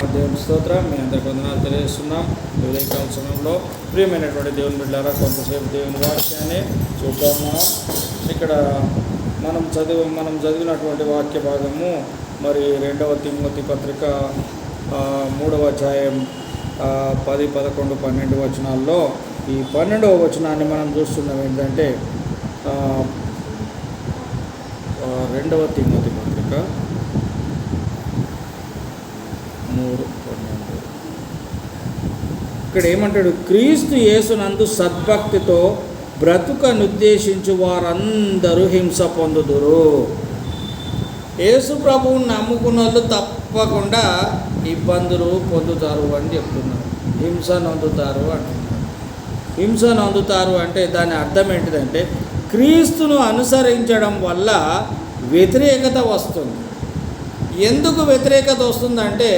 దేవుని స్తోత్రం. మీ అందరికి వందనాలు తెలియజేస్తున్నాం. ఉదయకాల సమయంలో ప్రియమైనటువంటి దేవుని బిడ్డలారా, కొంతసేపు దేవుని వాక్యాన్ని చూద్దాము. ఇక్కడ మనం చదివినటువంటి వాక్య భాగము మరి 2వ తిమోతి పత్రిక 3వ అధ్యాయం 10, 11, 12 వచనాల్లో ఈ 12వ వచనాన్ని మనం చూస్తున్నాం. ఏంటంటే 2వ తిమోతి పత్రిక 3:12 ఇక్కడ ఏమంటాడు? క్రీస్తు యేసునందు సద్భక్తితో బ్రతుకనుద్దేశించు వారందరూ హింస పొందుదురు. యేసు ప్రభువుని నమ్ముకున్న వాళ్ళు తప్పకుండా ఇబ్బందులు పొందుతారు అని చెప్తున్నారు. హింస నొందుతారు అంటున్నారు. హింస నొందుతారు అంటే దాని అర్థం ఏంటిదంటే, క్రీస్తును అనుసరించడం వల్ల వ్యతిరేకత వస్తుంది. ఎందుకు వ్యతిరేకత వస్తుందంటే,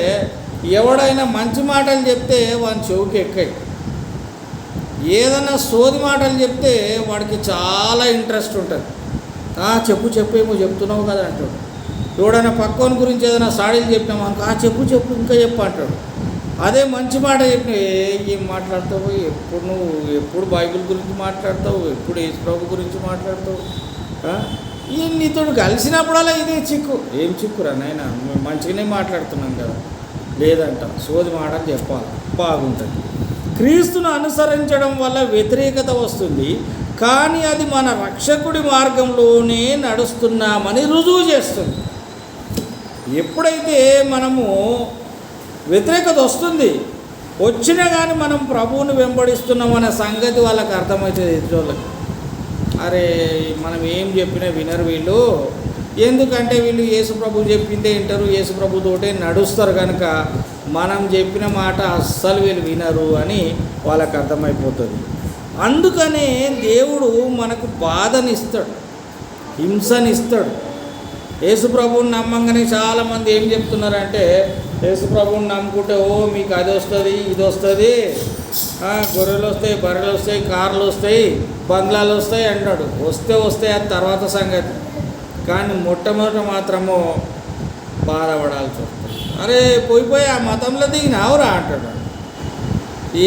ఎవడైనా మంచి మాటలు చెప్తే వాని చెవుకి ఎక్కాయి, ఏదైనా సోది మాటలు చెప్తే వాడికి చాలా ఇంట్రెస్ట్ ఉంటుంది. చెప్పు ఏమో చెప్తున్నావు కదా అంటాడు. ఎవడైనా పక్కన గురించి ఏదైనా సాడీలు చెప్పినాము అనుకో, చెప్పు ఇంకా చెప్పు అంటాడు. అదే మంచి మాట చెప్పిన, ఏం మాట్లాడతావు, ఎప్పుడు బైబిల్ గురించి మాట్లాడతావు, ఎప్పుడు యేసు ప్రభు గురించి మాట్లాడతావు, నీతో కలిసినప్పుడల్లా ఇదే చిక్కు. ఏం చిక్కురా నాయనా, మేము మంచిగానే మాట్లాడుతున్నాం కదా. లేదంట, సోది మాటలు చెప్పాలి, బాగుంటుంది. క్రీస్తును అనుసరించడం వల్ల వ్యతిరేకత వస్తుంది, కానీ అది మన రక్షకుడి మార్గంలోనే నడుస్తున్నామని రుజువు చేస్తుంది. ఎప్పుడైతే మనము వ్యతిరేకత వచ్చినా కానీ మనం ప్రభువుని వెంబడిస్తున్నామనే సంగతి వాళ్ళకి అర్థమవుతుంది. ఎదురోళ్ళకి, అరే మనం ఏం చెప్పినా వినరు వీళ్ళు, ఎందుకంటే వీళ్ళు యేసు ప్రభు చెప్పిందే వింటారు, యేసు ప్రభుతోటే నడుస్తారు, కనుక మనం చెప్పిన మాట అస్సలు వీళ్ళు వినరు అని వాళ్ళకి అర్థమైపోతుంది. అందుకనే దేవుడు మనకు బాధనిస్తాడు, హింసనిస్తాడు. యేసు ప్రభువుని నమ్మంగానే చాలామంది ఏం చెప్తున్నారంటే, యేసు ప్రభువుని నమ్ముకుంటే మీకు అది వస్తుంది, ఇది వస్తుంది, గొర్రెలు వస్తాయి, బర్రెలు వస్తాయి, కార్లు వస్తాయి, బంగ్లాలు వస్తాయి అంటాడు. వస్తాయి అది తర్వాత సంగతి. కానీ మొట్టమొదట మాత్రము బాధపడాల్సి వస్తుంది. అరే పోయిపోయి ఆ మతంలో దిగినావురా అంటాడు.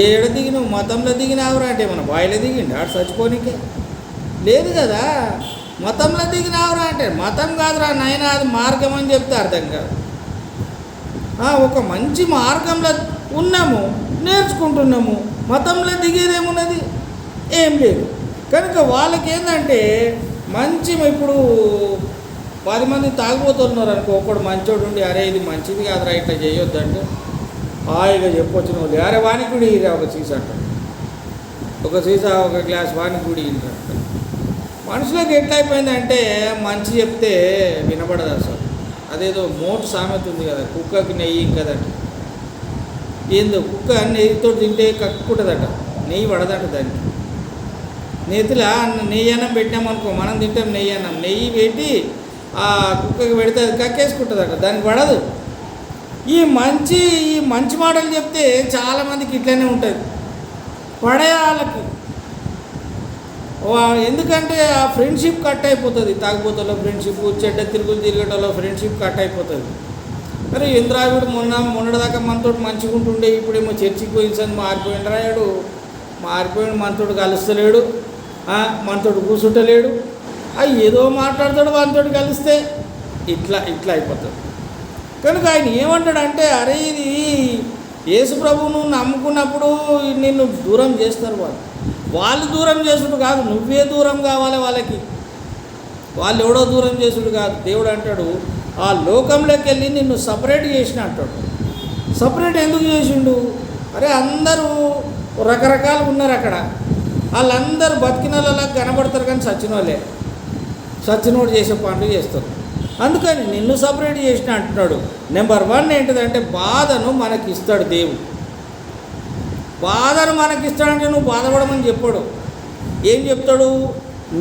ఏడ దిగినావు, మతంలో దిగినావురా అంటే మన బాయిలో దిగిండి ఆడు చచ్చిపోనికే లేదు కదా. మతంలో దిగినావురా అంటే మతం కాదురా నాయన, అది మార్గం అని చెప్తే అర్థం కాదు. ఒక మంచి మార్గంలో ఉన్నాము, నేర్చుకుంటున్నాము, మతంలో దిగేదేమున్నది, ఏం లేదు. కనుక వాళ్ళకి ఏంటంటే మంచి, ఇప్పుడు 10 మంది తాగిపోతున్నారు అనుకో, ఒకడు మంచోడు ఉండి అరే ఇది మంచిది కాదురా ఇట్లా చేయొద్దంటే హాయిగా చెప్పొచ్చు. నువ్వు అరే వానికి కూడా ఒక సీసా అంటాడు, ఒక సీసా ఒక గ్లాస్ వానికి కూడా ఇంటాడు. మనుషులకు ఎట్లయిపోయిందంటే మంచి చెప్తే వినపడదు అసలు. అదేదో మోటు సామెత ఉంది కదా, కుక్కకి నెయ్యి కదట. ఏందో కుక్క నెయ్యితో తింటే కక్కుంటుందట, నెయ్యి పడదట దానికి. నెత్తిలా నెయ్యి అన్నం పెట్టినామనుకో, మనం తింటాం నెయ్యి అన్నం, నెయ్యి పెట్టి ఆ కుక్కకి పెడితే అది కక్కేసుకుంటుందట, దానికి పడదు. ఈ మంచి మాటలు చెప్తే చాలామందికి ఇట్లనే ఉంటుంది, పడే వాళ్ళకి. ఎందుకంటే ఆ ఫ్రెండ్షిప్ కట్ అయిపోతుంది. తాగుబోతుల్లో ఫ్రెండ్షిప్, చెడ్డ తిరగటంలో ఫ్రెండ్షిప్ కట్ అయిపోతుంది. మరి ఇంద్రావిడు మొన్నటిదాకా మనతో మంచిగా ఉంటుండే, ఇప్పుడేమో చర్చికి పోయిందని మారిపోయిండు రాయాడు. మారిపోయిండు, మనతోటి కలుస్తలేడు, మనతోటి కూర్చుంటలేడు, ఏదో మాట్లాడతాడు మనతోటి కలిస్తే ఇట్లా అయిపోతుంది. కనుక ఆయన ఏమంటాడంటే, అరే ఇది యేసు ప్రభువును నమ్ముకున్నప్పుడు నిన్ను దూరం చేస్తారు. వాళ్ళు దూరం చేసుడు కాదు, నువ్వే దూరం కావాలి వాళ్ళకి. వాళ్ళు ఎవడో దూరం చేసుడు కాదు. దేవుడు అంటాడు, ఆ లోకంలోకి వెళ్ళి నిన్ను సపరేట్ చేసిన అంటాడు. సపరేట్ ఎందుకు చేసిండు? అరే అందరూ రకరకాలు ఉన్నారు అక్కడ, వాళ్ళందరూ బతికిన వాళ్ళలా కనబడతారు, కానీ సచ్చినోడు చేసే పనులు చేస్తారు. అందుకని నిన్ను సపరేట్ చేసిన అంటున్నాడు. నెంబర్ 1 ఏంటిదంటే, బాధను మనకిస్తాడు దేవుడు. బాధను మనకిస్తాడంటే నువ్వు బాధపడమని చెప్పాడు. ఏం చెప్తాడు?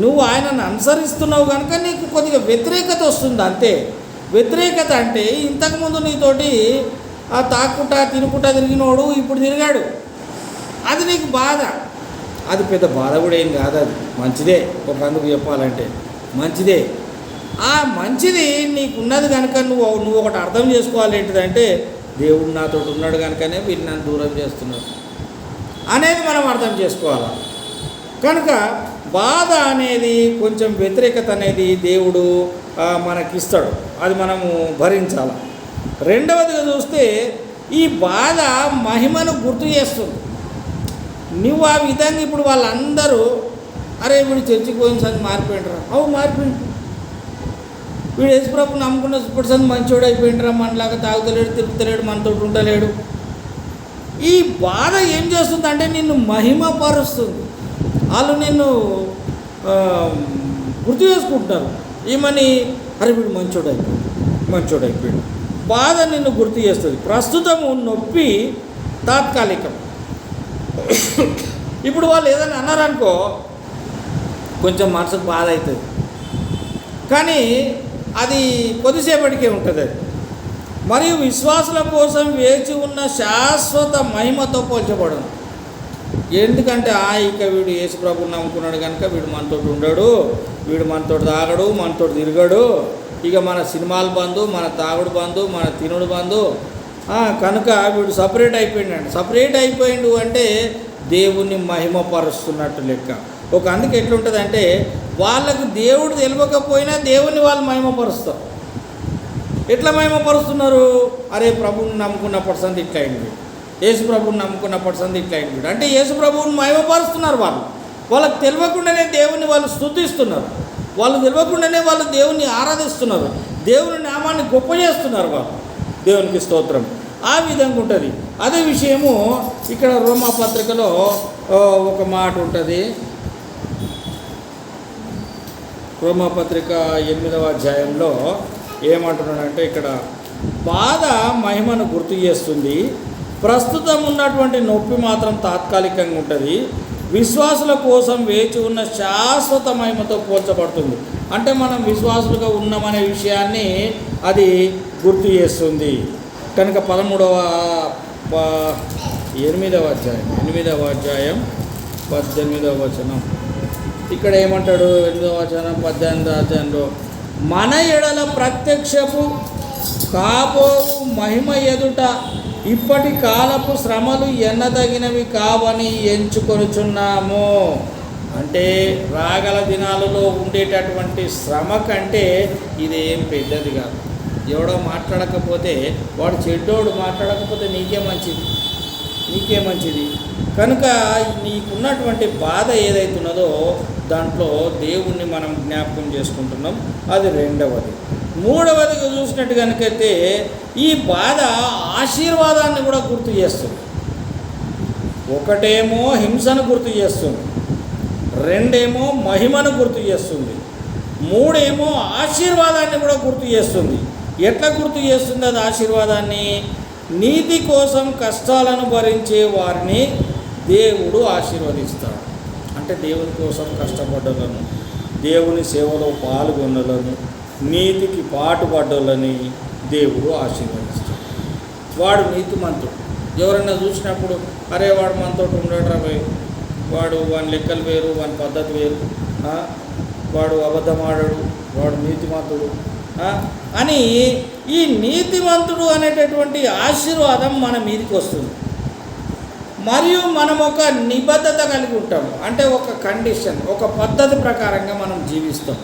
నువ్వు ఆయనను అనుసరిస్తున్నావు కనుక నీకు కొద్దిగా వ్యతిరేకత వస్తుంది, అంతే. వ్యతిరేకత అంటే ఇంతకుముందు నీతోటి తాక్కుంటా తినుకుంటా తిరిగినోడు ఇప్పుడు తిరిగాడు, అది నీకు బాధ. అది పెద్ద బాధ కూడా ఏం కాదు, అది మంచిదే. ఒక అందుకు చెప్పాలంటే మంచిదే. ఆ మంచిది నీకున్నది కనుక నువ్వు ఒకటి అర్థం చేసుకోవాలి. ఏంటిదంటే దేవుడు నాతో ఉన్నాడు కనుకనే వీళ్ళు నన్ను దూరం చేస్తున్నారు అనేది మనం అర్థం చేసుకోవాలి. కనుక బాధ అనేది కొంచెం వ్యతిరేకత అనేది దేవుడు మనకిస్తాడు, అది మనము భరించాలి. రెండవదిగా చూస్తే ఈ బాధ మహిమను గుర్తు చేస్తుంది. నువ్వు ఆ విధంగా ఇప్పుడు వాళ్ళందరూ అరే వీడు చర్చికి పోయిన సంది మారిపోయిండ్రా, మారిపోయిండు, వీడు యేసుప్రభుని నమ్ముకున్న ఇప్పుడు సంది మంచోడు అయిపోయిండ్రా, మనలాగా తాగుతలేడు తిరుగుతలేడు మనతో ఉండలేడు. ఈ బాధ ఏం చేస్తుంది అంటే నిన్ను మహిమపరుస్తుంది. వాళ్ళు నిన్ను గుర్తు చేసుకుంటున్నారు, ఏమని అరే వీడు మంచోడు అయిపోయాడు. బాధ నిన్ను గుర్తు చేస్తుంది. ప్రస్తుతము నొప్పి తాత్కాలికం. ఇప్పుడు వాళ్ళు ఏదైనా అన్నారనుకో కొంచెం మనసుకు బాధ అవుతుంది, కానీ అది కొద్దిసేపటికే ఉంటుంది. అది మరియు విశ్వాసుల కోసం వేచి ఉన్న శాశ్వత మహిమతో పోల్చబడను. ఎందుకంటే ఇక వీడు యేసుప్రభుని నమ్ముకున్నాడు కనుక వీడు మనతో ఉండడు, వీడు మనతో తాగడు, మనతో తిరగడు, ఇక మన సినిమాలు బంధు, మన తాగుడు బంధు, మన తినుడు బంధు, కనుక వీడు సపరేట్ అయిపోయిండు అంటే దేవుణ్ణి మహిమపరుస్తున్నట్టు లెక్క. అందుకే ఎట్లుంటుంది అంటే వాళ్ళకు దేవుడు తెలియకపోయినా దేవుణ్ణి వాళ్ళు మహిమపరుస్తారు. ఎట్లా మహిమపరుస్తున్నారు? అరే ప్రభువుని నమ్ముకున్నప్పటి సంది ఇట్లా అయింది, యేసు ప్రభువుని నమ్ముకున్నప్పటి సంది ఇట్లా అయింది అంటే యేసు ప్రభువుని మహిమపరుస్తున్నారు. వాళ్ళకు తెలియకుండానే దేవుని వాళ్ళు స్తుతిస్తున్నారు, వాళ్ళు తెలియకుండానే వాళ్ళు దేవుని ఆరాధిస్తున్నారు, దేవుని నామాన్ని గొప్ప చేస్తున్నారు. వాళ్ళు దేవునికి స్తోత్రం. ఆ విధంగా ఉంటుంది. అదే విషయము ఇక్కడ రోమాపత్రికలో ఒక మాట ఉంటుంది. రోమాపత్రిక 8వ అధ్యాయంలో ఏమంటున్నాడంటే ఇక్కడ బాధ మహిమను గుర్తు చేస్తుంది, ప్రస్తుతం ఉన్నటువంటి నొప్పి మాత్రం తాత్కాలికంగా ఉంటుంది, విశ్వాసుల కోసం వేచి ఉన్న శాశ్వత మహిమతో పోల్చబడుతుంది. అంటే మనం విశ్వాసులుగా ఉన్నామనే విషయాన్ని అది గుర్తు చేస్తుంది. కనుక 8వ అధ్యాయం 18వ వచనం ఇక్కడ ఏమంటాడు? 8వ వచనం 18వ అధ్యాయంలో మన ఎడల ప్రత్యక్షపు కాబోవు మహిమ ఎదుట ఇప్పటి కాలపు శ్రమలు ఎన్నదగినవి కావని ఎంచుకొనుచున్నాము. అంటే రాగల దినాలలో ఉండేటటువంటి శ్రమ కంటే ఇదేం పెద్దది కాదు. ఎవడో మాట్లాడకపోతే వాడు చెడ్డోడు మాట్లాడకపోతే నీకే మంచిది. కనుక నీకున్నటువంటి బాధ ఏదైతున్నదో దాంట్లో దేవుణ్ణి మనం జ్ఞాపకం చేసుకుంటున్నాం. అది రెండవది. మూడవదిగా చూసినట్టు కనుకైతే ఈ బాధ ఆశీర్వాదాన్ని కూడా గుర్తు చేస్తుంది. ఒకటేమో హింసను గుర్తు చేస్తుంది, రెండేమో మహిమను గుర్తు చేస్తుంది, మూడేమో ఆశీర్వాదాన్ని కూడా గుర్తు చేస్తుంది. ఎట్లా గుర్తు చేస్తుంది అది ఆశీర్వాదాన్ని? నీతి కోసం కష్టాలను భరించే వారిని దేవుడు ఆశీర్వదిస్తాడు. అంటే దేవుని కోసం కష్టపడ్డలను, దేవుని సేవలో పాల్గొన్నలను, నీతికి పాటుపడ్డలని దేవుడు ఆశీర్వదిస్తాడు. వాడు నీతిమంతుడు. ఎవరైనా చూసినప్పుడు అరే వాడు మనతో ఉండడు రా భయ్, వాడు వాని లెక్కలు వేరు, వాని పద్ధతి వేరు, వాడు అబద్ధమాడడు, వాడు నీతిమంతుడు అని ఈ నీతిమంతుడు అనేటటువంటి ఆశీర్వాదం మన మీదకి వస్తుంది. మరియు మనం ఒక నిబద్ధత కలిగి ఉంటాము. అంటే ఒక కండిషన్, ఒక పద్ధతి ప్రకారంగా మనం జీవిస్తాం.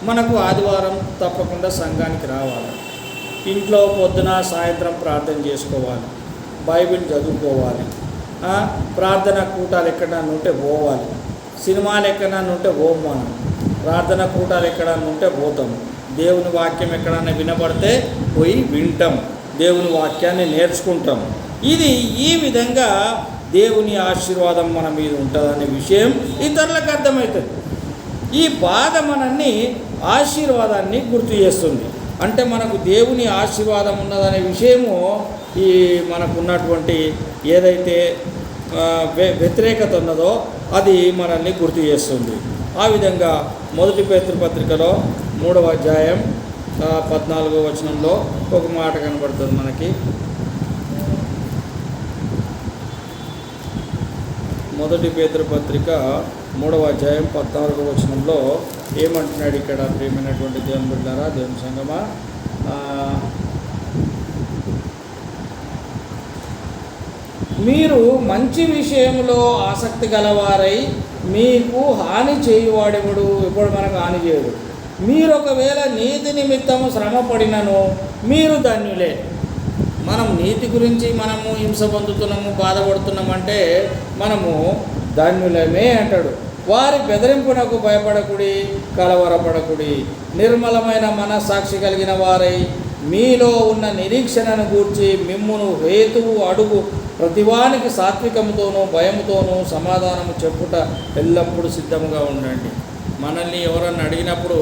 మనకు ఆదివారం తప్పకుండా సంఘానికి రావాలి, ఇంట్లో పొద్దున సాయంత్రం ప్రార్థన చేసుకోవాలి, బైబిల్ చదువుకోవాలి, ప్రార్థన కూటాలు ఎక్కడన్నా ఉంటే పోవాలి, సినిమాలు ఎక్కడన్నా ఉంటే పోము, మనం ప్రార్థన కూటాలు ఎక్కడన్నా ఉంటే పోతాము, దేవుని వాక్యం ఎక్కడన్నా వినబడితే పోయి వింటాం, దేవుని వాక్యాన్ని నేర్చుకుంటాం. ఇది ఈ విధంగా దేవుని ఆశీర్వాదం మన మీద ఉంటుందనే విషయం ఇతరులకు అర్థమవుతుంది. ఈ బాధ మనల్ని ఆశీర్వాదాన్ని గుర్తు చేస్తుంది. అంటే మనకు దేవుని ఆశీర్వాదం ఉన్నదనే విషయము ఈ మనకున్నటువంటి ఏదైతే వ్యతిరేకత ఉన్నదో అది మనల్ని గుర్తు చేస్తుంది. ఆ విధంగా 1 పేతురు పత్రికలో 3వ అధ్యాయం 14వ వచనంలో ఒక మాట కనబడుతుంది మనకి. 1 పేతురు పత్రిక 3వ అధ్యాయం 14వ వచనంలో ఏమంటున్నాడు ఇక్కడ? ప్రియమైనటువంటి దేవుని బిడ్డలారా, దేవుని సంగమా, మీరు మంచి విషయంలో ఆసక్తి గలవారై మీకు హాని చేయువాడెవడు, ఇప్పుడు మనకు హాని చేయడు. మీరు ఒకవేళ నీతి నిమిత్తము శ్రమ పడినను మీరు ధన్యులే. మనం నీతి గురించి మనము హింస పొందుతున్నాము, బాధపడుతున్నామంటే మనము ధన్యులమే అంటాడు. వారి బెదిరింపునకు భయపడకుడి, కలవరపడకుడి. నిర్మలమైన మనస్సాక్షి కలిగిన వారై మీలో ఉన్న నిరీక్షణను గూర్చి మిమ్మును హేతువు అడుగు ప్రతివానికి సాత్వికముతోనూ భయముతోనూ సమాధానము చెప్పుట ఎల్లప్పుడూ సిద్ధముగా ఉండండి. మనల్ని ఎవరన్నా అడిగినప్పుడు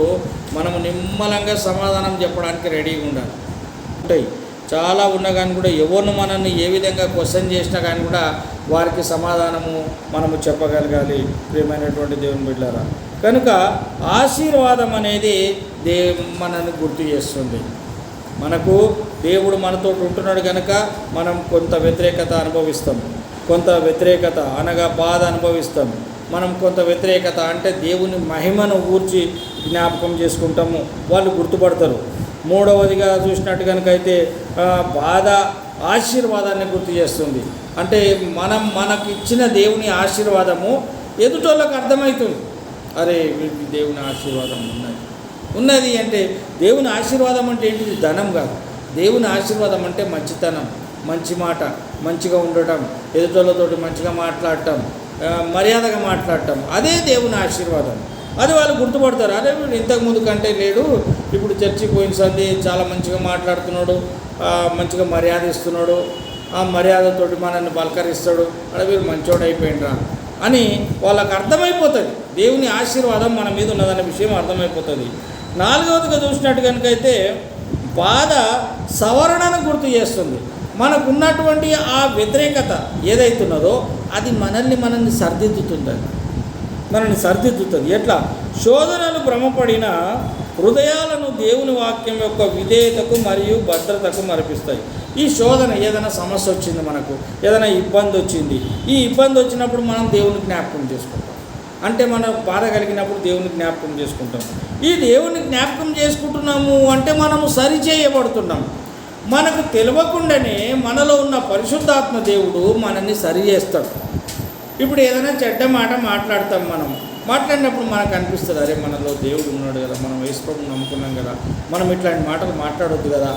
మనము నిమ్మలంగా సమాధానం చెప్పడానికి రెడీగా ఉండాలి. ఉంటాయి చాలా ఉన్నా కానీ కూడా ఎవరిని మనల్ని ఏ విధంగా క్వశ్చన్ చేసినా కానీ కూడా వారికి సమాధానము మనము చెప్పగలగాలి. ప్రియమైనటువంటి దేవుని బిడ్డలారా, కనుక ఆశీర్వాదం అనేది మనల్ని గుర్తు చేస్తుంది. మనకు దేవుడు మనతో ఉంటున్నాడు కనుక మనం కొంత వ్యతిరేకత అనుభవిస్తాం. కొంత వ్యతిరేకత అనగా బాధ అనుభవిస్తాం. మనం కొంత వ్యతిరేకత అంటే దేవుని మహిమను గూర్చి జ్ఞాపకం చేసుకుంటాము, వాళ్ళు గుర్తుపడతారు. మూడవదిగా చూసినట్టు కనుక అయితే బాధ ఆశీర్వాదాన్ని గుర్తు చేస్తుంది. అంటే మనకి ఇచ్చిన దేవుని ఆశీర్వాదము ఎదుటోళ్ళకి అర్థమవుతుంది. అరే వీరికి దేవుని ఆశీర్వాదం ఉన్నది అంటే దేవుని ఆశీర్వాదం అంటే ఏంటిది? ధనం కాదు. దేవుని ఆశీర్వాదం అంటే మంచితనం, మంచి మాట, మంచిగా ఉండటం, ఎదుటోళ్ళతోటి మంచిగా మాట్లాడటం, మర్యాదగా మాట్లాడటం, అదే దేవుని ఆశీర్వాదం. అది వాళ్ళు గుర్తుపడతారు. అరే వీడు ఇంతకుముందు కంటే లేడు, ఇప్పుడు చర్చికి పోయిన సంది చాలా మంచిగా మాట్లాడుతున్నాడు, మంచిగా మర్యాద ఇస్తున్నాడు, ఆ మర్యాదతోటి మనల్ని బలకరిస్తాడు, అరే వీరు మంచోడు అయిపోయిండ్రా అని వాళ్ళకు అర్థమైపోతుంది. దేవుని ఆశీర్వాదం మన మీద ఉన్నదనే విషయం అర్థమైపోతుంది. నాలుగవదిగా చూసినట్టు కనుకైతే బాధ సవరణను గుర్తు చేస్తుంది. మనకున్నటువంటి ఆ వ్యతిరేకత ఏదైతున్నదో అది మనల్ని సరిదిద్దుతుంది. ఎట్లా? శోధనలు భ్రమపడిన హృదయాలను దేవుని వాక్యం యొక్క విధేయతకు మరియు భద్రతకు మరిపిస్తాయి. ఈ శోధన ఏదైనా సమస్య వచ్చింది, మనకు ఏదైనా ఇబ్బంది వచ్చింది, ఈ ఇబ్బంది వచ్చినప్పుడు మనం దేవుని జ్ఞాపకం చేసుకుంటాం. అంటే మనం బాధ కలిగినప్పుడు దేవుని జ్ఞాపకం చేసుకుంటాం. ఈ దేవుని జ్ఞాపకం చేసుకుంటున్నాము అంటే మనము సరిచేయబడుతున్నాము. మనకు తెలియకుండానే మనలో ఉన్న పరిశుద్ధాత్మ దేవుడు మనల్ని సరి చేస్తాడు. ఇప్పుడు ఏదైనా చెడ్డ మాట మాట్లాడతాం, మాట్లాడినప్పుడు మనకు అనిపిస్తుంది, అరే మనలో దేవుడు ఉన్నాడు కదా, మనం యేసుప్రభువుని నమ్ముకున్నాం కదా, మనం ఇట్లాంటి మాటలు మాట్లాడొద్దు కదా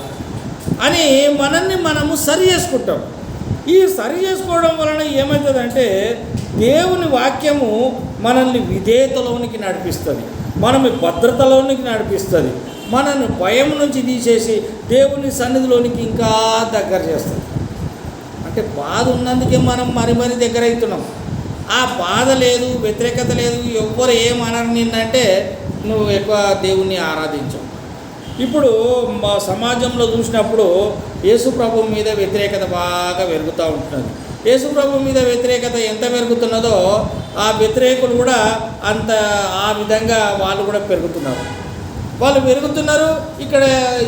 అని మనము సరి చేసుకుంటాం. ఈ సరి చేసుకోవడం వలన ఏమవుతుందంటే దేవుని వాక్యము మనల్ని విధేయతలోనికి నడిపిస్తుంది, మనల్ని భద్రతలోనికి నడిపిస్తుంది, మనల్ని భయం నుంచి తీసేసి దేవుని సన్నిధిలోనికి ఇంకా దగ్గర చేస్తుంది. అంటే బాధ ఉన్నందుకే మనం మరి దగ్గర అవుతున్నాం. ఆ బాధ లేదు, వ్యతిరేకత లేదు, ఎవ్వరు ఏమనరు నిన్నంటే నువ్వు ఎక్కువ దేవుణ్ణి ఆరాధించవు. ఇప్పుడు మా సమాజంలో చూసినప్పుడు యేసు ప్రభు మీద వ్యతిరేకత బాగా పెరుగుతూ ఉంటున్నది. యేసు ప్రభు మీద వ్యతిరేకత ఎంత పెరుగుతున్నదో ఆ వ్యతిరేకులు కూడా అంత ఆ విధంగా వాళ్ళు కూడా పెరుగుతున్నారు. ఇక్కడ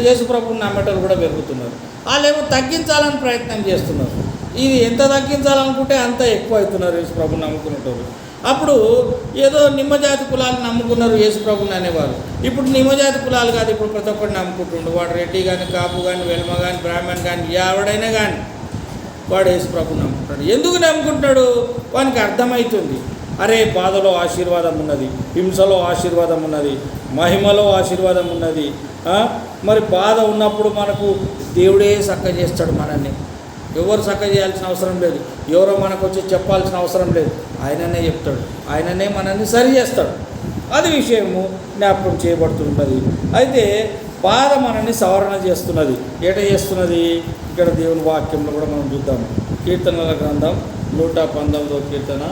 యేసు ప్రభువుని నమ్మేటోళ్ళు కూడా పెరుగుతున్నారు. వాళ్ళేమో తగ్గించాలని ప్రయత్నం చేస్తున్నారు. ఇది ఎంత తగ్గించాలనుకుంటే అంత ఎక్కువ అవుతున్నారు యేసు ప్రభువుని నమ్ముకునేటోళ్ళు. అప్పుడు ఏదో నిమ్మజాతి కులాలు నమ్ముకున్నారు యేసు ప్రభువుని అనేవారు. ఇప్పుడు నిమ్మజాతి కులాలు కాదు, ఇప్పుడు ప్రతి ఒక్కటి నమ్ముకుంటుండు. వాడు రెడ్డి కానీ, కాపు కానీ, వెల్మ కానీ, బ్రాహ్మణ్ కానీ, ఎవడైనా కానీ వాడు యేసు ప్రభువుని నమ్ముకుంటాడు. ఎందుకు నమ్ముకుంటాడు? వానికి అర్థమవుతుంది, అరే బాధలో ఆశీర్వాదం ఉన్నది, హింసలో ఆశీర్వాదం ఉన్నది, మహిమలో ఆశీర్వాదం ఉన్నది. మరి బాధ ఉన్నప్పుడు మనకు దేవుడే చక్క చేస్తాడు. మనల్ని ఎవరు చక్క చేయాల్సిన అవసరం లేదు, ఎవరో మనకు వచ్చి చెప్పాల్సిన అవసరం లేదు, ఆయననే చెప్తాడు, ఆయననే మనల్ని సరి చేస్తాడు. అది విషయము జ్ఞాపకం చేయబడుతుంటుంది. అయితే బాధ మనల్ని సవరణ చేస్తున్నది. ఏట చేస్తున్నది? ఇక్కడ దేవుని వాక్యంలో కూడా మనం చూద్దాం. కీర్తనల గ్రంథం 119వ కీర్తన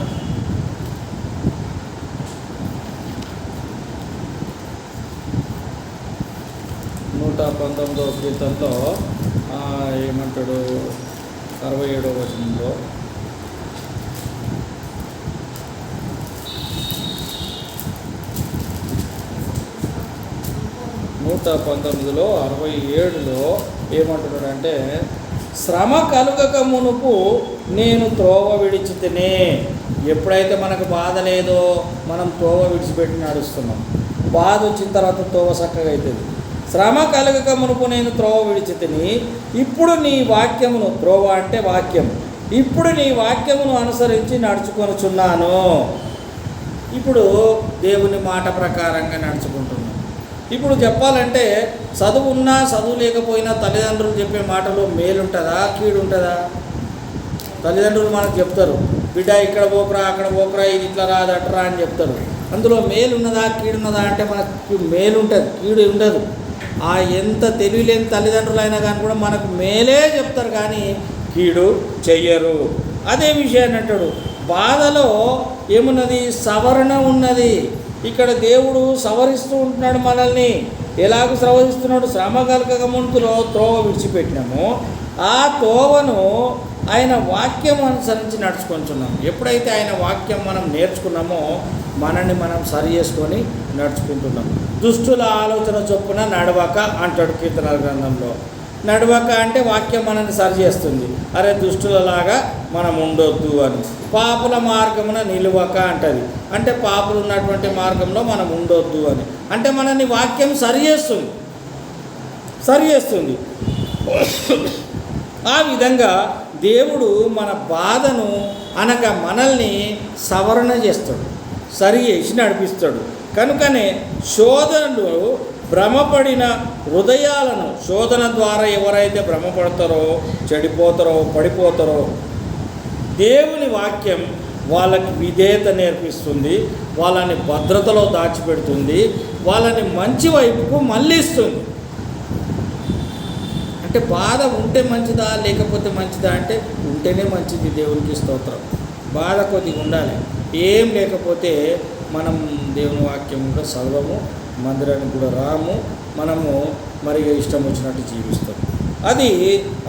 119వ కీర్తనలో ఏమంటాడు? 67వ వచనంలో, నూట 67లో ఏమంటున్నాడంటే, శ్రమ కలుగక మునుపు నేను త్రోవ విడిచితినే. ఎప్పుడైతే మనకు బాధ లేదో మనం త్రోవ విడిచిపెట్టి నడుస్తున్నాం. బాధ వచ్చిన తర్వాత త్రోవ చక్కగా అవుతుంది. శ్రమ కలగక మునుపు నేను త్రోవ విడిచితిని, ఇప్పుడు నీ వాక్యమును, త్రోవ అంటే వాక్యం, ఇప్పుడు నీ వాక్యమును అనుసరించి నడుచుకొనుచున్నాను. ఇప్పుడు దేవుని మాట ప్రకారంగా నడుచుకుంటున్నాను. ఇప్పుడు చెప్పాలంటే చదువు ఉన్నా చదువు లేకపోయినా తల్లిదండ్రులు చెప్పే మాటలో మేలు ఉంటుందా, కీడు ఉంటుందా? తల్లిదండ్రులు మనకు చెప్తారు, బిడ్డ ఇక్కడ పోకరా, అక్కడ పోకరా, ఇది ఇట్లా రాదు అట్రా అని చెప్తారు. అందులో మేలు ఉన్నదా, కీడు ఉన్నదా అంటే మనకు మేలు ఉంటుంది, కీడు ఉండదు. ఎంత తెలివిలేని తల్లిదండ్రులైనా కానీ కూడా మనకు మేలే చెప్తారు, కానీ కీడు చెయ్యరు. అదే విషయాన్ని అంటాడు, బాధలో ఏమున్నది, సవరణ ఉన్నది. ఇక్కడ దేవుడు సవరిస్తూ ఉంటున్నాడు మనల్ని. ఎలాగ సవరిస్తున్నాడు? శ్రమ కలగకముందు త్రోవ విడిచిపెట్టినాము, ఆ తోవను ఆయన వాక్యం అనుసరించి నడుచుకుంటున్నాం. ఎప్పుడైతే ఆయన వాక్యం మనం నేర్చుకున్నామో మనల్ని మనం సరి చేసుకొని నడుచుకుంటున్నాం. దుష్టుల ఆలోచన చొప్పున నడవక అంటాడు కీర్తనల గ్రంథంలో. నడవక అంటే వాక్యం మనల్ని సరి చేస్తుంది. అరే దుష్టులలాగా మనం ఉండొద్దు అని. పాపుల మార్గమున నిలువక అంటది, అంటే పాపులు ఉన్నటువంటి మార్గంలో మనం ఉండొద్దు అని. అంటే మనల్ని వాక్యం సరి చేస్తుంది. ఆ విధంగా దేవుడు మన బాధను అనగా మనల్ని సవరణ చేస్తాడు, సరి చేసి నడిపిస్తాడు. కనుకనే శోధనలు భ్రమపడిన హృదయాలను, శోధన ద్వారా ఎవరైతే భ్రమపడతారో, చెడిపోతారో, పడిపోతారో, దేవుని వాక్యం వాళ్ళకి విధేయత నేర్పిస్తుంది, వాళ్ళని భద్రతలో దాచిపెడుతుంది, వాళ్ళని మంచి వైపుకు మళ్ళిస్తుంది. అంటే బాధ ఉంటే మంచిదా లేకపోతే మంచిదా అంటే ఉంటేనే మంచిది. దేవునికి స్తోత్రం. బాధ కొద్దిగా ఉండాలి. ఏం లేకపోతే మనం దేవుని వాక్యం కూడా చదవము, మందిరానికి కూడా రాము, మనము మరి ఇష్టం వచ్చినట్టు జీవిస్తాం. అది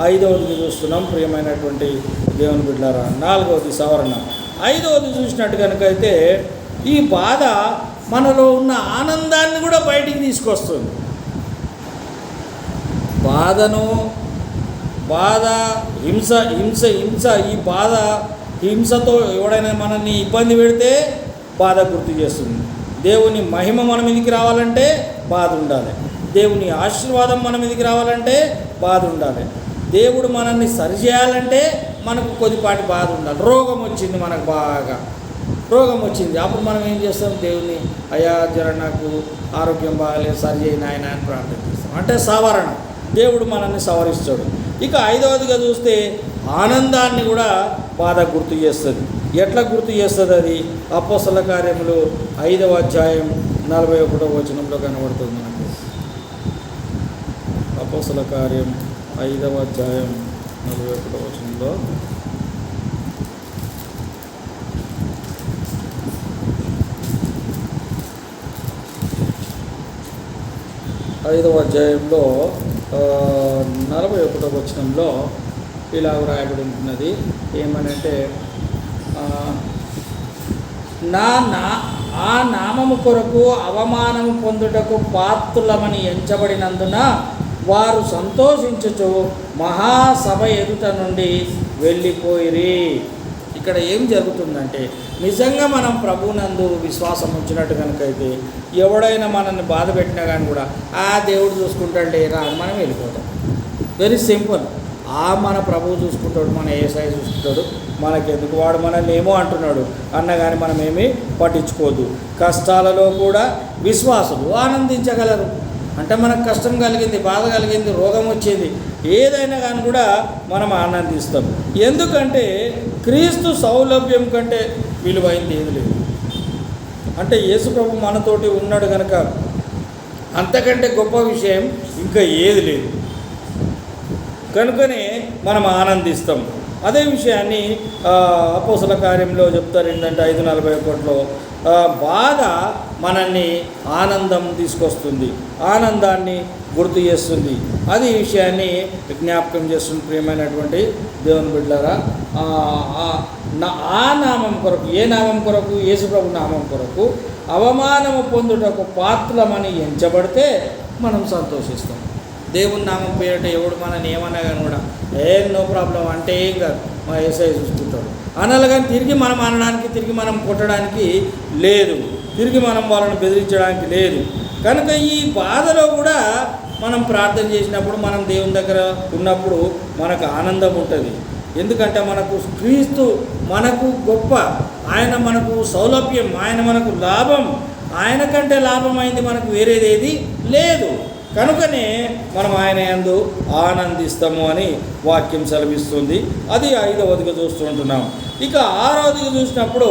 5వది చూస్తున్నాం ప్రియమైనటువంటి దేవుని బిడ్డలారా. 4వది సవరణ. 5వది చూసినట్టు కనుకైతే ఈ బాధ మనలో ఉన్న ఆనందాన్ని కూడా బయటికి తీసుకొస్తుంది. బాధ, హింస, ఈ బాధ హింసతో ఎవడైనా మనల్ని ఇబ్బంది పెడితే బాధ గుర్తు చేస్తుంది. దేవుని మహిమ మన మీదకి రావాలంటే బాధ ఉండాలి. దేవుని ఆశీర్వాదం మన మీదకి రావాలంటే బాధ ఉండాలి. దేవుడు మనల్ని సరిచేయాలంటే మనకు కొద్దిపాటి బాధ ఉండాలి. రోగం వచ్చింది, మనకు బాగా రోగం వచ్చింది, అప్పుడు మనం ఏం చేస్తాం? దేవుని అయ్యా జర నాకు ఆరోగ్యం బాగాలేదు, సరి చేయి నాయన అని ప్రార్థన చేస్తాం. అంటే సవరణ, దేవుడు మనల్ని సవరిస్తాడు. ఇక 5వదిగా చూస్తే ఆనందాన్ని కూడా బాధ గుర్తు చేస్తుంది. ఎట్లా గుర్తు చేస్తుంది? అది అపోస్తల కార్యములు 5వ అధ్యాయం 41వ వచనంలో కనబడుతుంది మనకు. అపోస్తల కార్యం 5వ అధ్యాయం 41వ వచనంలో, ఐదవ అధ్యాయంలో 41వ వచనంలో ఇలా వ్రాయబడి ఉంటున్నది. ఏమనంటే ఆ నామము కొరకు అవమానము పొందుటకు పాత్రులమని ఎంచబడినందున వారు సంతోషించుచు మహాసభ ఎదుట నుండి వెళ్ళిపోయిరి. ఇక్కడ ఏం జరుగుతుందంటే, నిజంగా మనం ప్రభునందు విశ్వాసం ఉంచినట్టు కనుకైతే ఎవడైనా మనల్ని బాధ పెట్టినా కానీ కూడా దేవుడు చూసుకుంటాడే రా మనం వెళ్ళిపోతాం. Very simple. మన ప్రభువు చూసుకుంటాడు, మన యేసయ్య చూసుకుంటాడు, మనకెందుకు, వాడు మనల్ని ఏమో అంటున్నాడు అన్న కానీ మనం ఏమీ పట్టించుకోదు. కష్టాలలో కూడా విశ్వాసులు ఆనందించగలరు. అంటే మనకు కష్టం కలిగింది, బాధ కలిగింది, రోగం వచ్చింది, ఏదైనా కానీ కూడా మనం ఆనందిస్తాం. ఎందుకంటే క్రీస్తు సౌలభ్యం కంటే విలువైంది ఏది లేదు. అంటే యేసు ప్రభు మనతోటి ఉన్నాడు కనుక అంతకంటే గొప్ప విషయం ఇంకా ఏది లేదు. కనుకనే మనం ఆనందిస్తాం. అదే విషయాన్ని అపోస్తల కార్యంలో చెప్తారు. ఏంటంటే 5:41లో బాధ మనల్ని ఆనందం తీసుకొస్తుంది, ఆనందాన్ని గుర్తు చేస్తుంది. అది ఈ విషయాన్ని జ్ఞాపకం చేస్తుంది. ప్రియమైనటువంటి దేవుని బిడ్డలారా, ఆ నామం కొరకు, ఏ నామం కొరకు? యేసుప్రభు నామం కొరకు అవమానము పొందుటకు పాత్రమని ఎంచబడితే మనం సంతోషిస్తాం. దేవుని నామం పేరిట ఎవడు మనని ఏమన్నా కానీ కూడా నో ప్రాబ్లం అంటే ఏం కాదు, మా యేసయ్య చూసుకుంటాడు అనాలి. కానీ తిరిగి మనం అనడానికి, తిరిగి మనం కొట్టడానికి లేదు, తిరిగి మనం వాళ్ళని బెదిరించడానికి లేదు. కనుక ఈ బాధలో కూడా మనం ప్రార్థన చేసినప్పుడు, మనం దేవుని దగ్గర ఉన్నప్పుడు మనకు ఆనందం ఉంటుంది. ఎందుకంటే మనకు క్రీస్తు మనకు గొప్ప, ఆయన మనకు సౌలభ్యం, ఆయన మనకు లాభం, ఆయన కంటే లాభమైంది మనకు వేరేదేది లేదు. కనుకనే మనం ఆయన యందు ఆనందిస్తాము అని వాక్యం సెలవిస్తుంది. అది 5వదిగా చూస్తుంటున్నాం. ఇక 6వదిగా చూసినప్పుడు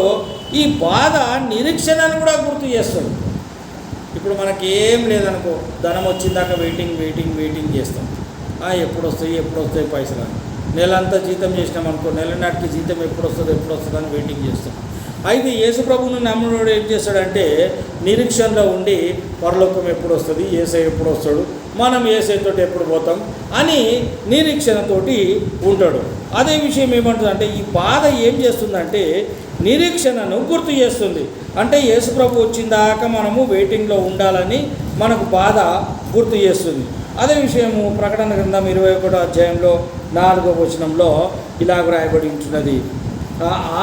ఈ బాధ నిరీక్షణను కూడా గుర్తు చేస్తుంది. ఇప్పుడు మనకేం లేదనుకో, ధనం వచ్చిందాక వెయిటింగ్ చేస్తాం. ఎప్పుడు వస్తాయి పైసలు. నెలంతా జీతం చేసినాం అనుకో, నెల నాటికి జీతం ఎప్పుడు వస్తుంది అని వెయిటింగ్ చేస్తాం. అయితే యేసు ప్రభువును నమ్ముడు ఏం చేస్తాడంటే నిరీక్షణలో ఉండి పరలోకం ఎప్పుడు వస్తుంది, యేసయ్య ఎప్పుడు వస్తాడు, మనం యేసయ్యతో ఎప్పుడు పోతాం అని నిరీక్షణతోటి ఉంటాడు. అదే విషయం ఏమంటుందంటే ఈ బాధ ఏం చేస్తుందంటే నిరీక్షణను గుర్తు చేస్తుంది. అంటే యేసు ప్రభు వచ్చిందాక మనము వెయిటింగ్లో ఉండాలని మనకు బాధ గుర్తు చేస్తుంది. అదే విషయము ప్రకటన గ్రంథం 21వ అధ్యాయంలో 4వ వచనంలో ఇలాగ రాయబడి ఉంటున్నది.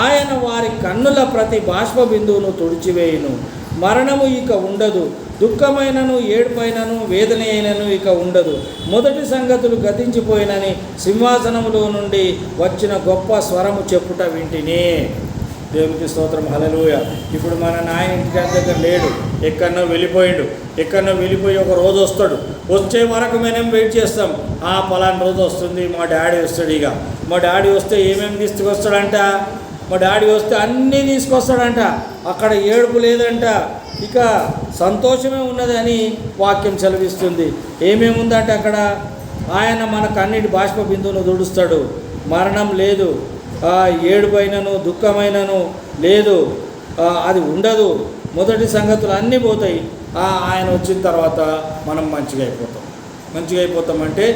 ఆయన వారి కన్నుల ప్రతి బాష్ప బిందువును తుడిచివేయును, మరణము ఇక ఉండదు, దుఃఖమైనను ఏడుపైనను వేదన అయినను ఇక ఉండదు, మొదటి సంగతులు గతించిపోయినని సింహాసనములో నుండి వచ్చిన గొప్ప స్వరము చెప్పుట వింటిని. దేవునికి స్తోత్రం, హల్లెలూయా. ఇప్పుడు మన నాయన ఇంటి దగ్గర లేడు, ఎక్కడో వెళ్ళిపోయి ఒక రోజు వస్తాడు. వచ్చే వరకు మనం వెయిట్ చేస్తాం. పలానా రోజు వస్తుంది, మా డాడీ వస్తాడు. ఇక మా డాడీ వస్తే ఏమేమి తీసుకొస్తాడంట, మా డాడీ వస్తే అన్నీ తీసుకొస్తాడంట. అక్కడ ఏడుపు లేదంట, ఇక సంతోషమే ఉన్నదని వాక్యం సెలవిస్తుంది. ఏమేమి ఉందంటే అక్కడ ఆయన మనకు అన్నిటి బాష్ప బిందువును తుడుస్తాడు, మరణం లేదు, ఏడుపైనను దుఃఖమైనను లేదు, అది ఉండదు, మొదటి సంగతులు అన్నీ పోతాయి. ఆయన వచ్చిన తర్వాత మనం మంచిగా అయిపోతామంటే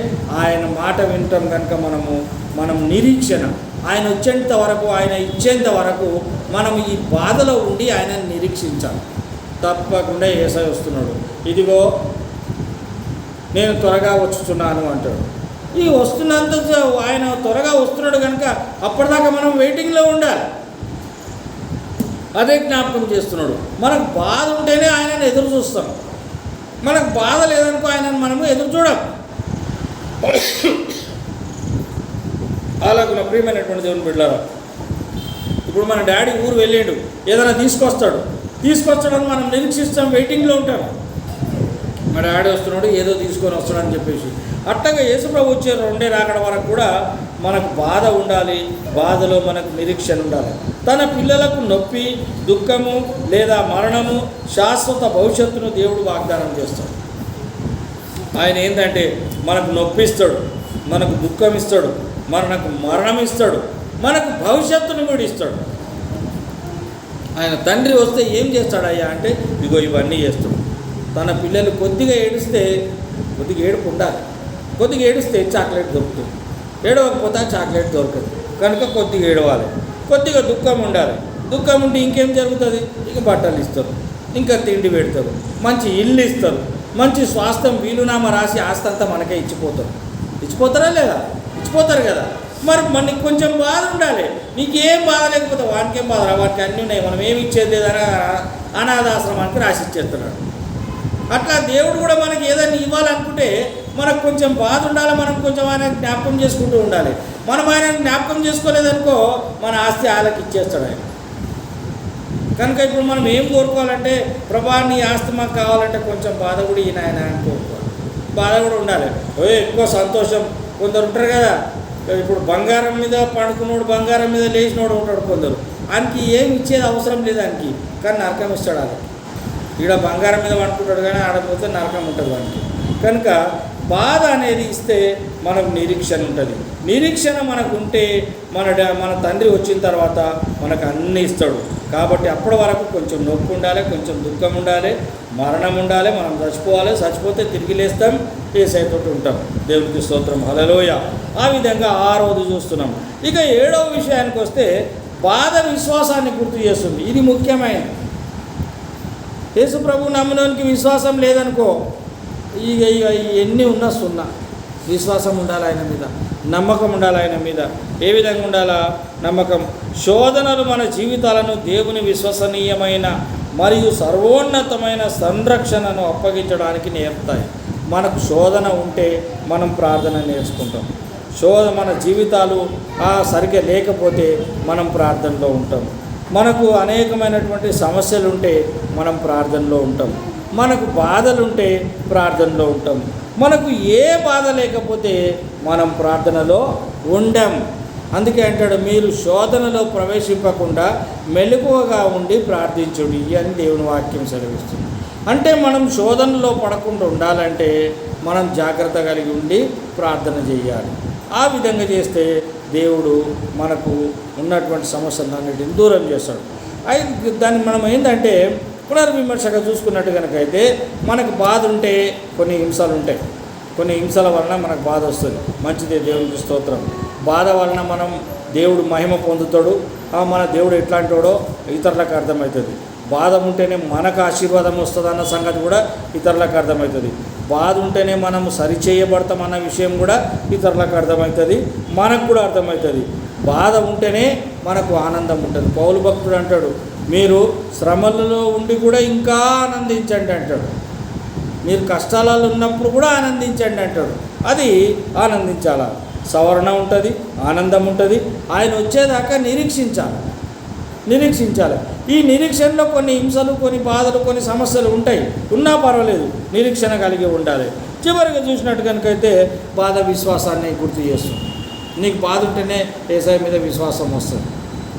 ఆయన మాట వినటం కనుక మనం నిరీక్షణ, ఆయన వచ్చేంత వరకు, ఆయన ఇచ్చేంత వరకు మనం ఈ బాధలో ఉండి ఆయనను నిరీక్షించాలి. తప్పకుండా యేసయ్య వస్తున్నాడు, ఇదిగో నేను త్వరగా వచ్చుచున్నాను అంటాడు. ఈ వస్తున్నంత ఆయన త్వరగా వస్తున్నాడు కనుక అప్పటిదాకా మనం వెయిటింగ్లో ఉండాలి. అదే జ్ఞాపకం చేస్తున్నాడు. మనకు బాధ ఉంటేనే ఆయనను ఎదురు చూస్తాం, మనకు బాధ లేదనుకో ఆయనను మనము ఎదురు చూడం. అలాగే ప్రియమైనటువంటి దేవుని బిడ్డలారా, ఇప్పుడు మన డాడీ ఊరు వెళ్ళాడు, ఏదైనా తీసుకొస్తాడని మనం నిరీక్షిస్తాం, వెయిటింగ్లో ఉంటాం. మా డాడీ వస్తున్నాడు, ఏదో తీసుకొని వస్తాడని చెప్పేసి. అట్టగా యేసుప్రభు వచ్చే 2 రాకడ వరకు కూడా మనకు బాధ ఉండాలి, బాధలో మనకు నిరీక్షణ ఉండాలి. తన పిల్లలకు నొప్పి, దుఃఖము లేదా మరణము, శాశ్వత భవిష్యత్తును దేవుడు వాగ్దానం చేస్తాడు. ఆయన ఏంటంటే మనకు నొప్పిస్తాడు, మనకు దుఃఖం ఇస్తాడు, మనకు మరణం ఇస్తాడు, మనకు భవిష్యత్తును కూడా ఇస్తాడు. ఆయన తండ్రి వస్తే ఏం చేస్తాడయ్యా అంటే ఇగో ఇవన్నీ చేస్తాడు. తన పిల్లలు కొద్దిగా ఏడిస్తే, కొద్దిగా ఏడుపు ఉండాలి, కొద్దిగా ఏడిస్తే చాక్లెట్ దొరుకుతుంది, ఏడవకపోతే చాక్లెట్ దొరకదు కనుక కొద్దిగా ఏడవాలి. కొద్దిగా దుఃఖం ఉండాలి, దుఃఖం ఉంటే ఇంకేం జరుగుతుంది, ఇక బట్టలు ఇస్తారు, ఇంకా తిండి పెడతారు, మంచి ఇల్లు ఇస్తారు, మంచి స్వాస్థ్యం వీలునామా రాసి ఆస్తి అంతా మనకే ఇచ్చిపోతారా లేదా? ఇచ్చిపోతారు కదా. మరి మనకి కొంచెం బాధ ఉండాలి. నీకేం బాధ లేకపోతే వానికేం బాధ రా, వాటికి అన్నీ ఉన్నాయి, మనం ఏమి ఇచ్చేది లేదని అనాథాశ్రమానికి రాసి ఇచ్చేస్తున్నాడు. అట్లా దేవుడు కూడా మనకి ఏదైనా ఇవ్వాలనుకుంటే మనకు కొంచెం బాధ ఉండాలి, మనం కొంచెం ఆయన జ్ఞాపకం చేసుకుంటూ ఉండాలి. మనం ఆయన జ్ఞాపకం చేసుకోలేదనుకో మన ఆస్తి ఆయనకి ఇచ్చేస్తాడు ఆయన. కనుక ఇప్పుడు మనం ఏం కోరుకోవాలంటే, ప్రభా నీ ఆస్తి మాకు కావాలంటే కొంచెం బాధ కూడా ఈయన ఆయన అని కోరుకోవాలి, బాధ కూడా ఉండాలి. ఎక్కువ సంతోషం కొందరు ఉంటారు కదా, ఇప్పుడు బంగారం మీద పడుకున్నోడు, బంగారం మీద లేచినోడు ఉంటాడు కొందరు, ఆయనకి ఏమి ఇచ్చేది అవసరం లేదు ఆయనకి, కానీ నరకం ఇస్తాడు. అది ఈడ బంగారం మీద పడుకుంటాడు కానీ ఆడపోతే నరకం ఉంటుంది వానికి. కనుక బాధ అనేది ఇస్తే మనకు నిరీక్షణ ఉంటుంది. నిరీక్షణ మనకు ఉంటే మన తండ్రి వచ్చిన తర్వాత మనకు అన్నీ ఇస్తాడు. కాబట్టి అప్పటి వరకు కొంచెం నొప్పి ఉండాలి, కొంచెం దుఃఖం ఉండాలి, మరణం ఉండాలి, మనం చచ్చిపోవాలి, చచ్చిపోతే తిరిగి లేస్తాం, యేసయ్యతో ఉంటాం. దేవునికి స్తోత్రం, హల్లెలూయా. ఆ విధంగా 6వది చూస్తున్నాం. ఇక 7వ విషయానికి వస్తే బాధ విశ్వాసాన్ని గుర్తు చేస్తుంది. ఇది ముఖ్యమైనది. యేసు ప్రభు నమ్మడానికి విశ్వాసం లేదనుకో, ఇక ఎన్ని ఉన్నా సున్నా. విశ్వాసం ఉండాలి ఆయన మీద, నమ్మకం ఉండాలి ఆయన మీద. ఏ విధంగా ఉండాలా నమ్మకం? శోధనలు మన జీవితాలను దేవుని విశ్వసనీయమైన మరియు సర్వోన్నతమైన సంరక్షణను అప్పగించడానికి నేర్పుతాయి. మనకు శోధన ఉంటే మనం ప్రార్థన నేర్చుకుంటాం. మన జీవితాలు సరిగ్గా లేకపోతే మనం ప్రార్థనలో ఉంటాం. మనకు అనేకమైనటువంటి సమస్యలు ఉంటే మనం ప్రార్థనలో ఉంటాం. మనకు బాధలుంటే ప్రార్థనలో ఉంటాం. మనకు ఏ బాధ లేకపోతే మనం ప్రార్థనలో ఉండం. అందుకే అంటాడు, మీరు శోధనలో ప్రవేశింపకుండా మెలకువగా ఉండి ప్రార్థించుడి అని దేవుని వాక్యం సెలవిస్తుంది. అంటే మనం శోధనలో పడకుండా ఉండాలంటే మనం జాగ్రత్త కలిగి ఉండి ప్రార్థన చేయాలి. ఆ విధంగా చేస్తే దేవుడు మనకు ఉన్నటువంటి సమస్యలన్నిటిని దూరం చేస్తాడు. అయితే దాన్ని మనం ఏంటంటే పునర్విమర్శగా చూసుకున్నట్టు కనుక అయితే మనకు బాధ ఉంటే కొన్ని హింసలు ఉంటాయి. కొన్ని హింసల వలన మనకు బాధ వస్తుంది. మంచిదే, దేవునికి స్తోత్రం. బాధ వలన మనం దేవుడు మహిమ పొందుతాడు. మన దేవుడు ఎట్లాంటి వాడో ఇతరులకు అర్థమవుతుంది. బాధ ఉంటేనే మనకు ఆశీర్వాదం వస్తుంది అన్న సంగతి కూడా ఇతరులకు అర్థమవుతుంది. బాధ ఉంటేనే మనం సరిచేయబడతాం అన్న విషయం కూడా ఇతరులకు అర్థమవుతుంది, మనకు కూడా అర్థమవుతుంది. బాధ ఉంటేనే మనకు ఆనందం ఉంటుంది. పౌలు భక్తుడు అంటాడు, మీరు శ్రమలలో ఉండి కూడా ఇంకా ఆనందించండి అంటాడు. మీరు కష్టాలలో ఉన్నప్పుడు కూడా ఆనందించండి అంటాడు. అది ఆనందించాల. సవరణ ఉంటుంది, ఆనందం ఉంటుంది. ఆయన వచ్చేదాకా నిరీక్షించాలి. ఈ నిరీక్షణలో కొన్ని హింసలు, కొన్ని బాధలు, కొన్ని సమస్యలు ఉంటాయి. ఉన్నా పర్వాలేదు, నిరీక్షణ కలిగి ఉండాలి. చివరిగా చూసినట్టు కనుకైతే బాధ విశ్వాసాన్ని గుర్తు చేస్తుంది. నీకు బాధ ఉంటేనే యేసయ్య మీద విశ్వాసం వస్తుంది.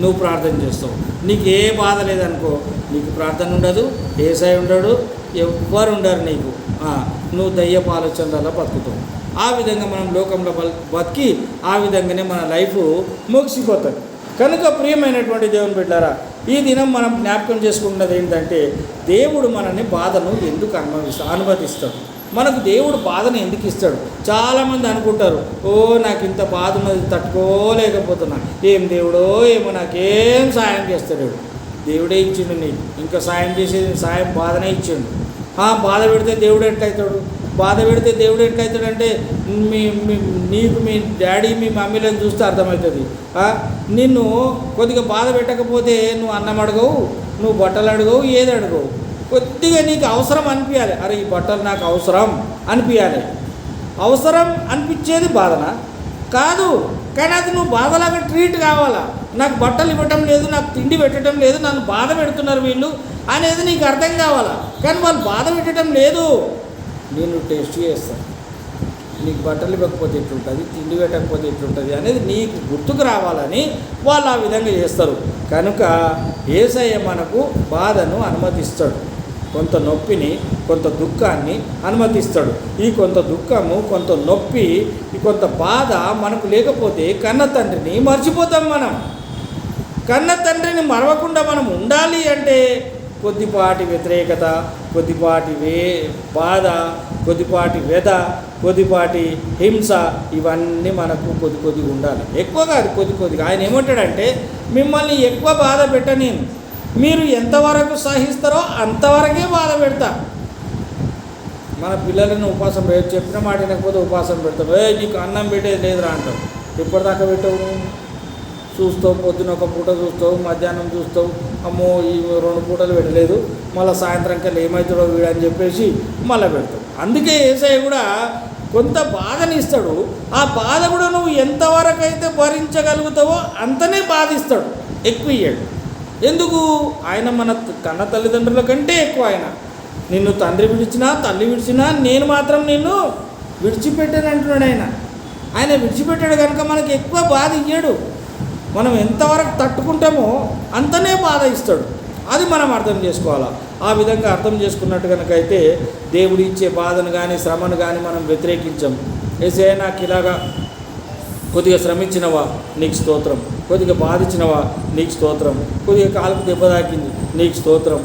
నువ్వు ప్రార్థన చేస్తావు. నీకు ఏ బాధ లేదనుకో, నీకు ప్రార్థన ఉండదు, యేసయ్య ఉండడు, ఎవ్వరు ఉండరు నీకు. నువ్వు దయ్యపు ఆలోచనలలో బతుకుతావు. ఆ విధంగా మనం లోకంలో బతికి ఆ విధంగానే మన లైఫ్ ముగిసిపోతుంది. కనుక ప్రియమైనటువంటి దేవుని బిడ్డలారా, ఈ దినం మనం జ్ఞాపకం చేసుకున్నది ఏంటంటే, దేవుడు మనల్ని బాధను ఎందుకు అనుమతిస్తాడు, మనకు దేవుడు బాధను ఎందుకు ఇస్తాడు. చాలామంది అనుకుంటారు, నాకు ఇంత బాధ ఉన్నది, తట్టుకోలేకపోతున్నా, ఏం దేవుడో ఏమో నాకేం సాయం చేస్తాడు. దేవుడే ఇచ్చిండు నీకు, ఇంకా సాయం చేసేది సాయం బాధనే ఇచ్చిండు. బాధ పెడితే దేవుడు ఎట్లయితాడు? బాధ పెడితే దేవుడు ఎట్లయితాడంటే నీకు మీ డాడీ మీ మమ్మీలను చూస్తే అర్థమవుతుంది. నిన్ను కొద్దిగా బాధ పెట్టకపోతే నువ్వు అన్నం అడగవు, నువ్వు బట్టలు అడగవు, ఏది అడగవు. కొద్దిగా నీకు అవసరం అనిపించాలి. అరే ఈ బట్టలు నాకు అవసరం అనిపించాలి. అవసరం అనిపించేది బాధనా? కాదు. కానీ అది నువ్వు బాధలాగా ట్రీట్ కావాలా. నాకు బట్టలు ఇవ్వటం లేదు, నాకు తిండి పెట్టడం లేదు, నన్ను బాధ పెడుతున్నారు వీళ్ళు అనేది నీకు అర్థం కావాలా. కానీ వాళ్ళు బాధ పెట్టడం లేదు, నేను టెస్ట్ చేస్తాను. నీకు బట్టలు ఇవ్వకపోతే ఎట్లుంటుంది, తిండి పెట్టకపోతే ఎట్లుంటుంది అనేది నీకు గుర్తుకు రావాలని వాళ్ళు ఆ విధంగా చేస్తారు. కనుక యేసయ్య మనకు బాధను అనుమతిస్తాడు. కొంత నొప్పిని, కొంత దుఃఖాన్ని అనుమతిస్తాడు. ఈ కొంత దుఃఖము, కొంత నొప్పి, ఈ కొంత బాధ మనకు లేకపోతే కన్న తండ్రిని మర్చిపోతాం. మనం కన్న తండ్రిని మరవకుండా మనం ఉండాలి అంటే కొద్దిపాటి వ్యతిరేకత, కొద్దిపాటి బాధ, కొద్దిపాటి వ్యధ, కొద్దిపాటి హింస, ఇవన్నీ మనకు కొద్దిగా ఉండాలి. ఎక్కువగా అది కొద్దిగా. ఆయన ఏమంటాడంటే, మిమ్మల్ని ఎక్కువ బాధ పెట్టనేను, మీరు ఎంతవరకు సహిస్తారో అంతవరకే బాధ పెడతా. మన పిల్లలను ఉపాసం చెప్పిన మాట వినకపోతే ఉపాసం పెడతాం. నీకు అన్నం పెట్టేది లేదురా అంటావు. ఎప్పటిదాకా పెట్టవు? చూస్తావు, పొద్దున ఒక పూట చూస్తావు, మధ్యాహ్నం చూస్తావు, అమ్మో ఈ 2 పూటలు పెట్టలేదు, మళ్ళీ సాయంత్రం కల్లా ఏమవుతాడో వీడు అని చెప్పేసి మళ్ళీ పెడతావు. అందుకే యేసయ్య కూడా కొంత బాధని ఇస్తాడు. ఆ బాధ కూడా నువ్వు ఎంతవరకు అయితే భరించగలుగుతావో అంతనే బాధిస్తాడు, ఎక్కువ ఇయ్యాడు. ఎందుకు? ఆయన మన కన్న తల్లిదండ్రుల కంటే ఎక్కువ. ఆయన నిన్ను తండ్రి విడిచినా తల్లి విడిచినా నేను మాత్రం నిన్ను విడిచిపెట్టాను అంటున్నాడు. ఆయన విడిచిపెట్టాడు కనుక మనకి ఎక్కువ బాధ ఇయ్యాడు. మనం ఎంతవరకు తట్టుకుంటామో అంతనే బాధ ఇస్తాడు. అది మనం అర్థం చేసుకోవాలా. ఆ విధంగా అర్థం చేసుకున్నట్టు కనుక అయితే దేవుడు ఇచ్చే బాధను కానీ శ్రమను కానీ మనం వ్యతిరేకించాం. యేసయ్య నాకు ఇలాగా కొద్దిగా శ్రమించినవా నీకు స్తోత్రం, కొద్దిగా బాధించినవా నీకు స్తోత్రం, కొద్దిగా కాలుకు దెబ్బ తాకింది నీకు స్తోత్రం,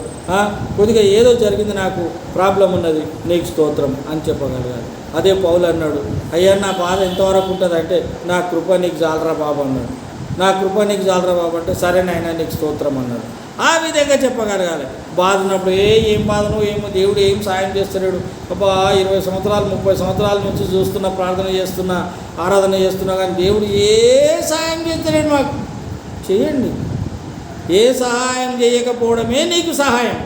కొద్దిగా ఏదో జరిగింది నాకు ప్రాబ్లం ఉన్నది నీకు స్తోత్రం అని చెప్పగలగాలి. అదే పౌలు అన్నాడు, అయ్యా నా బాధ ఎంతవరకు ఉంటుంది అంటే, నా కృప నీకు జాలరా బాబు అన్నాడు. నా కృప నీకు జాలరా బాబు అంటే, సరేనైనా నీకు స్తోత్రం అన్నాడు. ఆ విధంగా చెప్పగలగాలి. బాధ ఉన్నప్పుడు ఏం బాధను ఏమో దేవుడు ఏం సాయం చేస్తున్నాడు. అబ్బా 20 సంవత్సరాలు 30 సంవత్సరాల నుంచి చూస్తున్నా, ప్రార్థన చేస్తున్నా, ఆరాధన చేస్తున్నా, కానీ దేవుడు ఏ సాయం చేస్తలేడు. మాకు చేయండి. ఏ సహాయం చేయకపోవడమే నీకు సహాయం.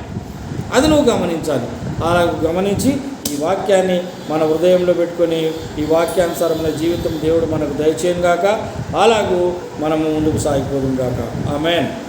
అది నువ్వు గమనించాలి. అలా గమనించి ఈ వాక్యాన్ని మన హృదయంలో పెట్టుకొని ఈ వాక్యానుసారమైన జీవితం దేవుడు మనకు దయచేయం గాక. అలాగూ మనము ముందుకు సాగిపోదుం గాక. ఆమేన్.